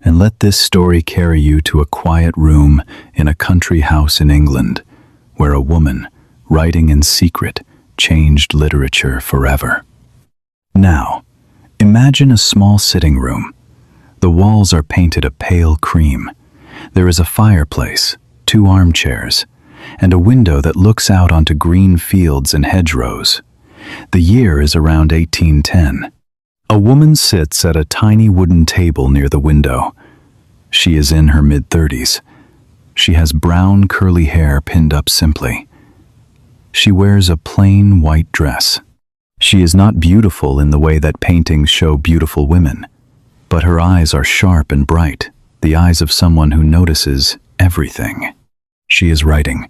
and let this story carry you to a quiet room in a country house in England, where a woman, writing in secret, changed literature forever. Now, imagine a small sitting room. The walls are painted a pale cream. There is a fireplace, 2 armchairs, and a window that looks out onto green fields and hedgerows. The year is around 1810. A woman sits at a tiny wooden table near the window. She is in her mid-30s. She has brown curly hair pinned up simply. She wears a plain white dress. She is not beautiful in the way that paintings show beautiful women, but her eyes are sharp and bright, the eyes of someone who notices everything. She is writing.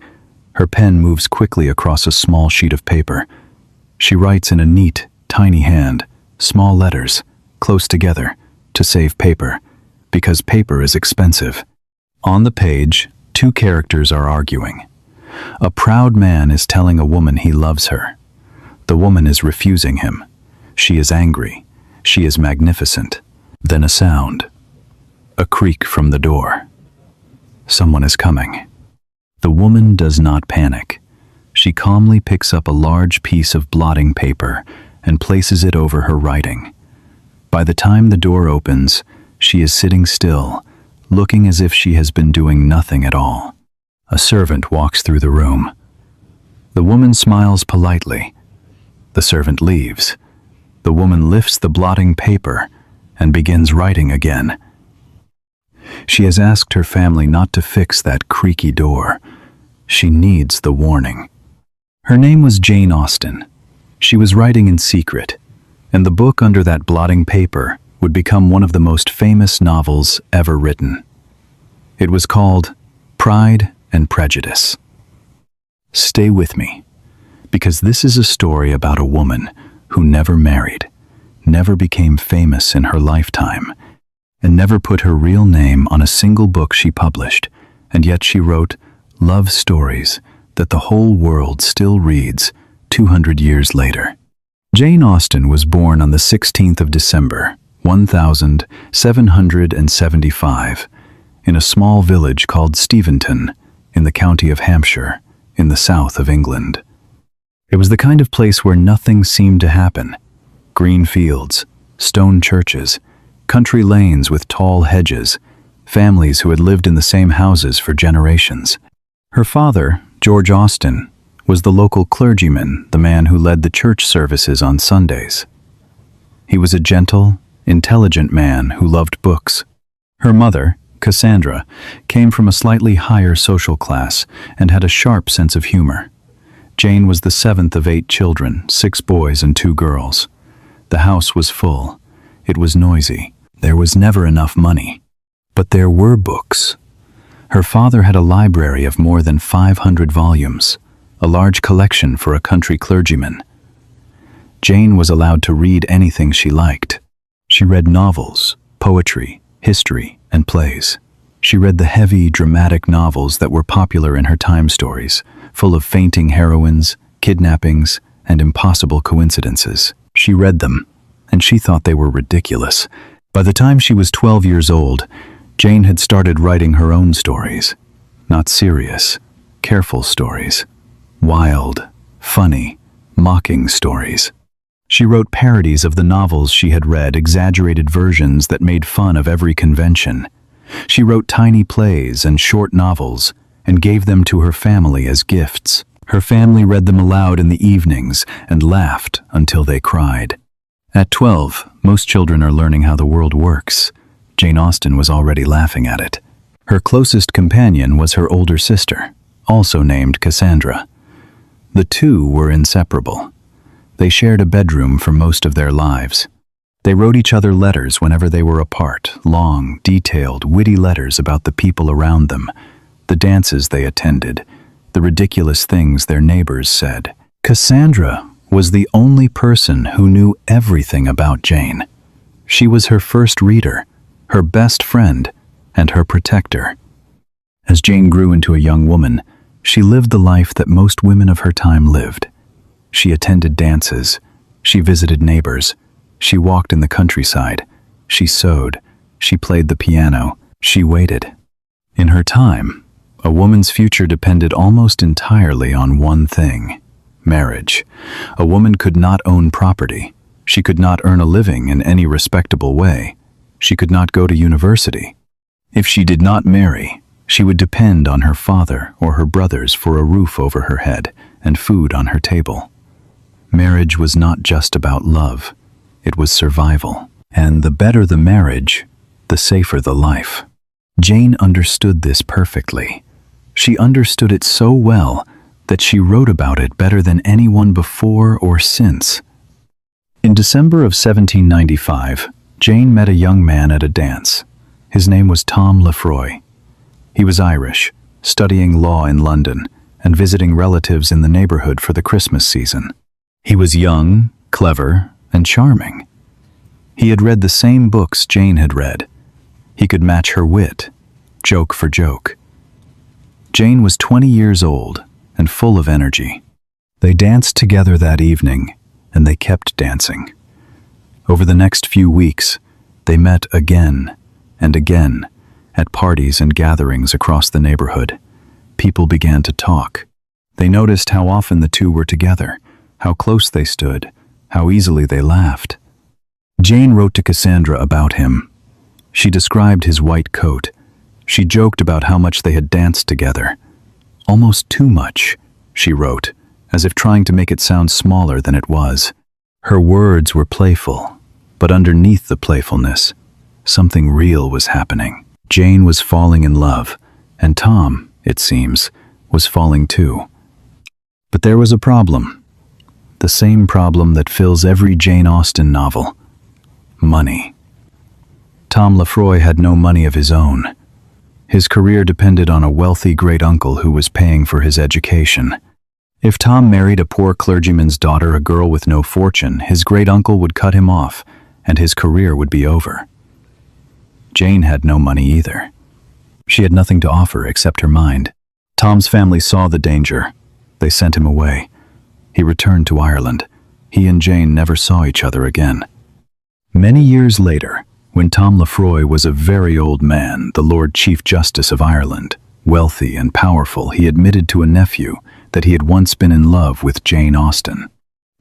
Her pen moves quickly across a small sheet of paper. She writes in a neat, tiny hand, small letters, close together, to save paper, because paper is expensive. On the page, 2 characters are arguing. A proud man is telling a woman he loves her. The woman is refusing him. She is angry. She is magnificent. Then a sound. A creak from the door. Someone is coming. The woman does not panic. She calmly picks up a large piece of blotting paper and places it over her writing. By the time the door opens, she is sitting still, looking as if she has been doing nothing at all. A servant walks through the room. The woman smiles politely. The servant leaves. The woman lifts the blotting paper and begins writing again. She has asked her family not to fix that creaky door. She needs the warning. Her name was Jane Austen. She was writing in secret, and the book under that blotting paper would become one of the most famous novels ever written. It was called Pride and Prejudice. Stay with me, because this is a story about a woman who never married, never became famous in her lifetime, and never put her real name on a single book she published, and yet she wrote love stories that the whole world still reads 200 years later. Jane Austen was born on the 16th of December, 1775, in a small village called Steventon, in the county of Hampshire, in the south of England. It was the kind of place where nothing seemed to happen. Green fields, stone churches, country lanes with tall hedges, families who had lived in the same houses for generations. Her father, George Austen, was the local clergyman, the man who led the church services on Sundays. He was a gentle, intelligent man who loved books. Her mother, Cassandra, came from a slightly higher social class and had a sharp sense of humor. Jane was the 7th of 8 children, 6 boys and 2 girls. The house was full. It was noisy. There was never enough money. But there were books. Her father had a library of more than 500 volumes, a large collection for a country clergyman. Jane was allowed to read anything she liked. She read novels, poetry, history, and plays. She read the heavy, dramatic novels that were popular in her time stories, full of fainting heroines, kidnappings, and impossible coincidences. She read them, and she thought they were ridiculous. By the time she was 12 years old, Jane had started writing her own stories. Not serious, careful stories. Wild, funny, mocking stories. She wrote parodies of the novels she had read, exaggerated versions that made fun of every convention. She wrote tiny plays and short novels and gave them to her family as gifts. Her family read them aloud in the evenings and laughed until they cried. At 12, most children are learning how the world works. Jane Austen was already laughing at it. Her closest companion was her older sister, also named Cassandra. The two were inseparable. They shared a bedroom for most of their lives. They wrote each other letters whenever they were apart, long, detailed, witty letters about the people around them, the dances they attended, the ridiculous things their neighbors said. Cassandra was the only person who knew everything about Jane. She was her first reader, her best friend, and her protector. As Jane grew into a young woman, she lived the life that most women of her time lived. She attended dances, she visited neighbors, she walked in the countryside, she sewed, She played the piano. She waited. In her time, a woman's future depended almost entirely on one thing: marriage. A woman could not own property. She could not earn a living in any respectable way. She could not go to university. If she did not marry, she would depend on her father or her brothers for a roof over her head and food on her table. Marriage was not just about love. It was survival. And the better the marriage, the safer the life. Jane understood this perfectly. She understood it so well that she wrote about it better than anyone before or since. In December of 1795, Jane met a young man at a dance. His name was Tom Lefroy. He was Irish, studying law in London and visiting relatives in the neighborhood for the Christmas season. He was young, clever, and charming. He had read the same books Jane had read. He could match her wit, joke for joke. Jane was 20 years old and full of energy. They danced together that evening, and they kept dancing. Over the next few weeks, they met again and again at parties and gatherings across the neighborhood. People began to talk. They noticed how often the two were together, how close they stood, how easily they laughed. Jane wrote to Cassandra about him. She described his white coat. She joked about how much they had danced together. Almost too much, she wrote, as if trying to make it sound smaller than it was. Her words were playful, but underneath the playfulness, something real was happening. Jane was falling in love, and Tom, it seems, was falling too. But there was a problem. The same problem that fills every Jane Austen novel: money. Tom Lefroy had no money of his own. His career depended on a wealthy great-uncle who was paying for his education. If Tom married a poor clergyman's daughter, a girl with no fortune, his great-uncle would cut him off, and his career would be over. Jane had no money either. She had nothing to offer except her mind. Tom's family saw the danger. They sent him away. He returned to Ireland. He and Jane never saw each other again. Many years later, when Tom Lefroy was a very old man, the Lord Chief Justice of Ireland, wealthy and powerful, he admitted to a nephew that he had once been in love with Jane Austen.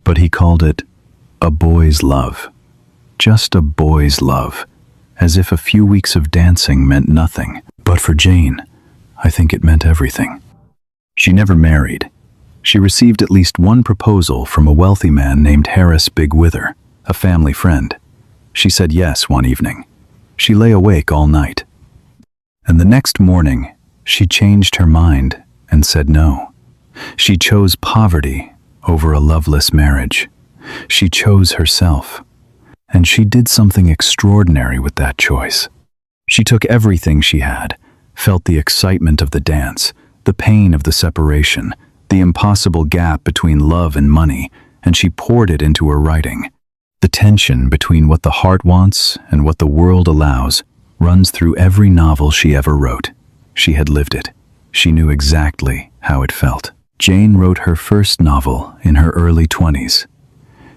But he called it a boy's love. Just a boy's love, as if a few weeks of dancing meant nothing. But for Jane, I think it meant everything. She never married. She received at least one proposal from a wealthy man named Harris Bigwither, a family friend. She said yes one evening. She lay awake all night. And the next morning, she changed her mind and said no. She chose poverty over a loveless marriage. She chose herself. And she did something extraordinary with that choice. She took everything she had, felt the excitement of the dance, the pain of the separation, the impossible gap between love and money, and she poured it into her writing. The tension between what the heart wants and what the world allows runs through every novel she ever wrote. She had lived it. She knew exactly how it felt. Jane wrote her first novel in her early 20s.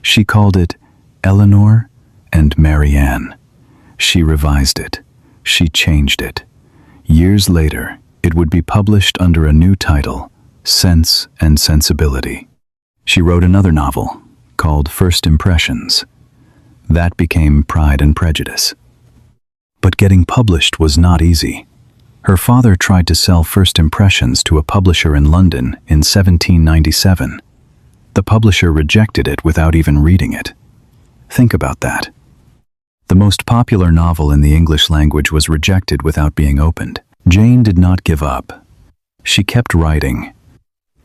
She called it Eleanor and Marianne. She revised it. She changed it. Years later, it would be published under a new title, Sense and Sensibility. She wrote another novel called First Impressions. That became Pride and Prejudice. But getting published was not easy. Her father tried to sell First Impressions to a publisher in London in 1797. The publisher rejected it without even reading it. Think about that. The most popular novel in the English language was rejected without being opened. Jane did not give up. She kept writing.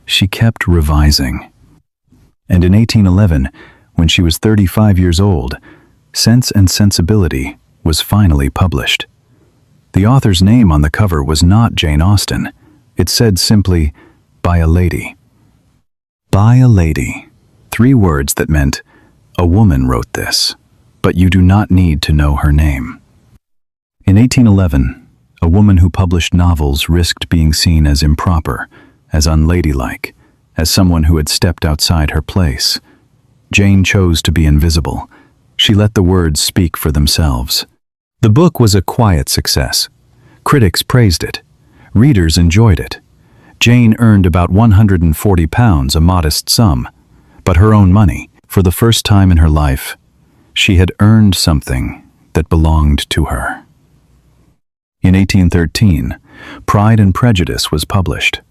She kept revising. And in 1811, when she was 35 years old, Sense and Sensibility was finally published. The author's name on the cover was not Jane Austen. It said simply, "By a Lady." By a Lady. 3 words that meant, a woman wrote this, but you do not need to know her name. In 1811, a woman who published novels risked being seen as improper, as unladylike, as someone who had stepped outside her place. Jane chose to be invisible. She let the words speak for themselves. The book was a quiet success. Critics praised it. Readers enjoyed it. Jane earned about £140, a modest sum, but her own money. For the first time in her life, she had earned something that belonged to her. In 1813, Pride and Prejudice was published.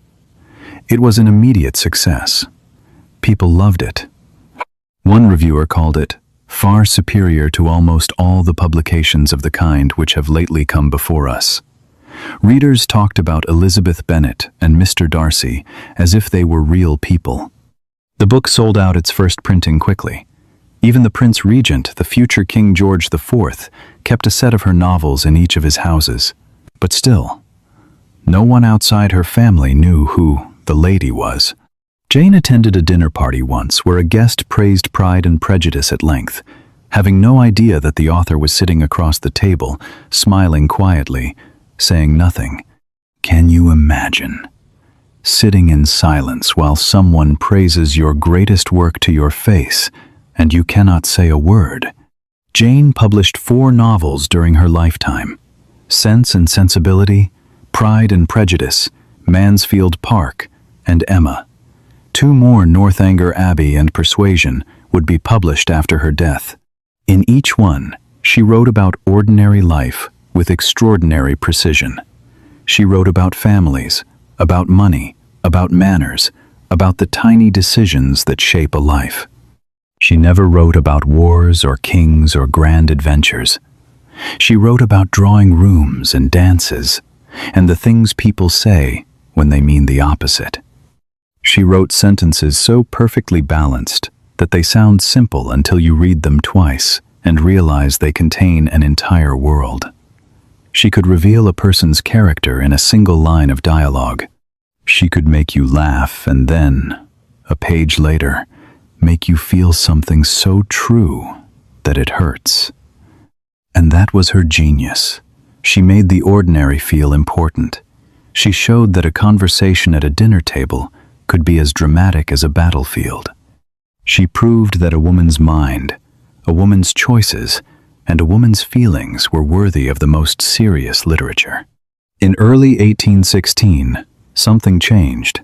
It was an immediate success. People loved it. One reviewer called it far superior to almost all the publications of the kind which have lately come before us. Readers talked about Elizabeth Bennet and Mr. Darcy as if they were real people. The book sold out its first printing quickly. Even the Prince Regent, the future King George IV, kept a set of her novels in each of his houses. But still, no one outside her family knew who the lady was. Jane attended a dinner party once where a guest praised Pride and Prejudice at length, having no idea that the author was sitting across the table, smiling quietly, saying nothing. Can you imagine? Sitting in silence while someone praises your greatest work to your face, and you cannot say a word. Jane published 4 novels during her lifetime: Sense and Sensibility, Pride and Prejudice, Mansfield Park, and Emma. 2 more, Northanger Abbey and Persuasion, would be published after her death. In each one, she wrote about ordinary life with extraordinary precision. She wrote about families, about money, about manners, about the tiny decisions that shape a life. She never wrote about wars or kings or grand adventures. She wrote about drawing rooms and dances, and the things people say when they mean the opposite. She wrote sentences so perfectly balanced that they sound simple until you read them twice and realize they contain an entire world. She could reveal a person's character in a single line of dialogue. She could make you laugh and then, a page later, make you feel something so true that it hurts. And that was her genius. She made the ordinary feel important. She showed that a conversation at a dinner table could be as dramatic as a battlefield. She proved that a woman's mind, a woman's choices, and a woman's feelings were worthy of the most serious literature. In early 1816, something changed.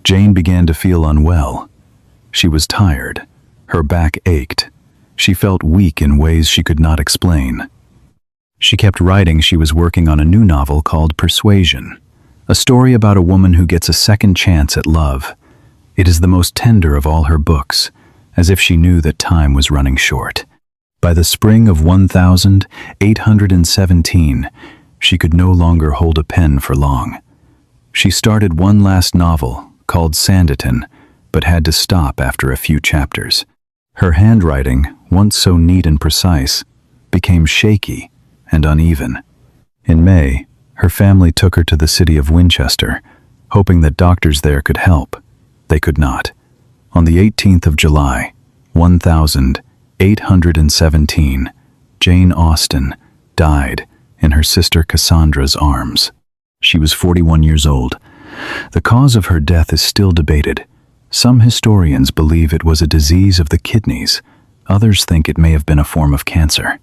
Jane began to feel unwell. She was tired. Her back ached. She felt weak in ways she could not explain. She kept writing. She was working on a new novel called Persuasion, a story about a woman who gets a second chance at love. It is the most tender of all her books, as if she knew that time was running short. By the spring of 1817, she could no longer hold a pen for long. She started one last novel, called Sanditon, but had to stop after a few chapters. Her handwriting, once so neat and precise, became shaky and uneven. In May, her family took her to the city of Winchester, hoping that doctors there could help. They could not. On the 18th of July, 1817, Jane Austen died in her sister Cassandra's arms. She was 41 years old. The cause of her death is still debated. Some historians believe it was a disease of the kidneys. Others think it may have been a form of cancer.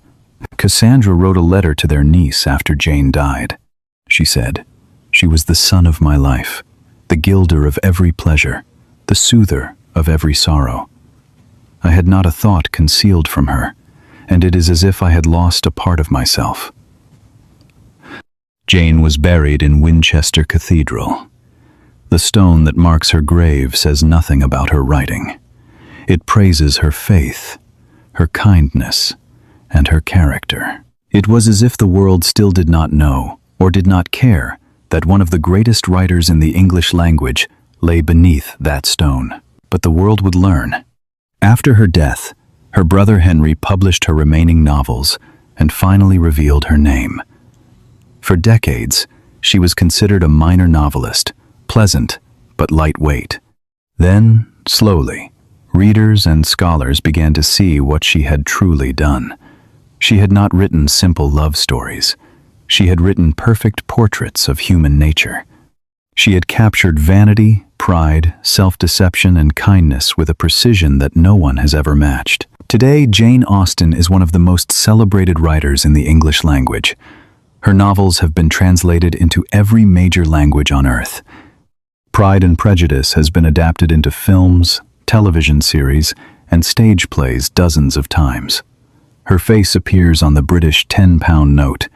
Cassandra wrote a letter to their niece after Jane died. She said, "She was the sun of my life, the gilder of every pleasure, the soother of every sorrow. I had not a thought concealed from her, and it is as if I had lost a part of myself." Jane was buried in Winchester Cathedral. The stone that marks her grave says nothing about her writing. It praises her faith, her kindness, and her character. It was as if the world still did not know, or did not care, that one of the greatest writers in the English language lay beneath that stone. But the world would learn. After her death, her brother Henry published her remaining novels and finally revealed her name. For decades, she was considered a minor novelist, pleasant but lightweight. Then, slowly, readers and scholars began to see what she had truly done. She had not written simple love stories. She had written perfect portraits of human nature. She had captured vanity, pride, self-deception, and kindness with a precision that no one has ever matched. Today, Jane Austen is one of the most celebrated writers in the English language. Her novels have been translated into every major language on earth. Pride and Prejudice has been adapted into films, television series, and stage plays dozens of times. Her face appears on the British 10-pound note.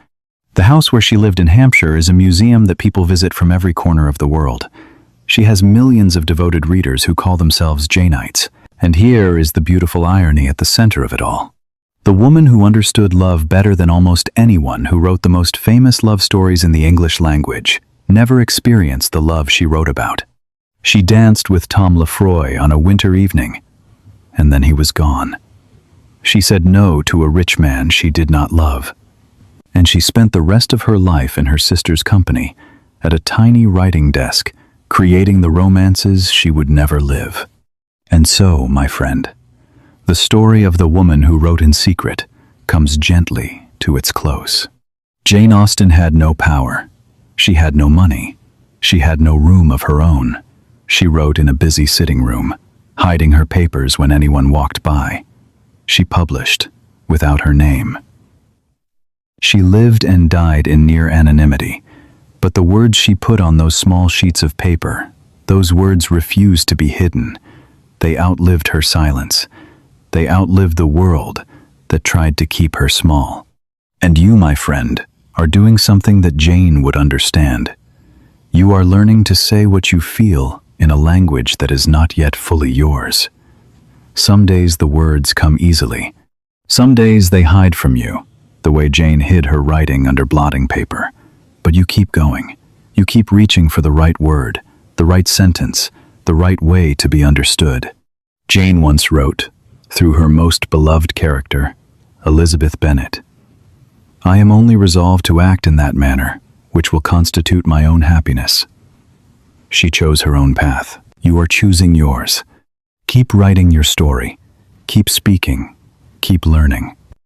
The house where she lived in Hampshire is a museum that people visit from every corner of the world. She has millions of devoted readers who call themselves Janeites. And here is the beautiful irony at the center of it all. The woman who understood love better than almost anyone who wrote the most famous love stories in the English language never experienced the love she wrote about. She danced with Tom Lefroy on a winter evening, and then he was gone. She said no to a rich man she did not love. And she spent the rest of her life in her sister's company, at a tiny writing desk, creating the romances she would never live. And so, my friend, the story of the woman who wrote in secret comes gently to its close. Jane Austen had no power. She had no money. She had no room of her own. She wrote in a busy sitting room, hiding her papers when anyone walked by. She published without her name. She lived and died in near anonymity, but the words she put on those small sheets of paper, those words refused to be hidden. They outlived her silence. They outlived the world that tried to keep her small. And you, my friend, are doing something that Jane would understand. You are learning to say what you feel in a language that is not yet fully yours. Some days the words come easily. Some days they hide from you, the way Jane hid her writing under blotting paper. But you keep going. You keep reaching for the right word, the right sentence, the right way to be understood. Jane once wrote, through her most beloved character, Elizabeth Bennet, "I am only resolved to act in that manner, which will constitute my own happiness." She chose her own path. You are choosing yours. Keep writing your story. Keep speaking. Keep learning.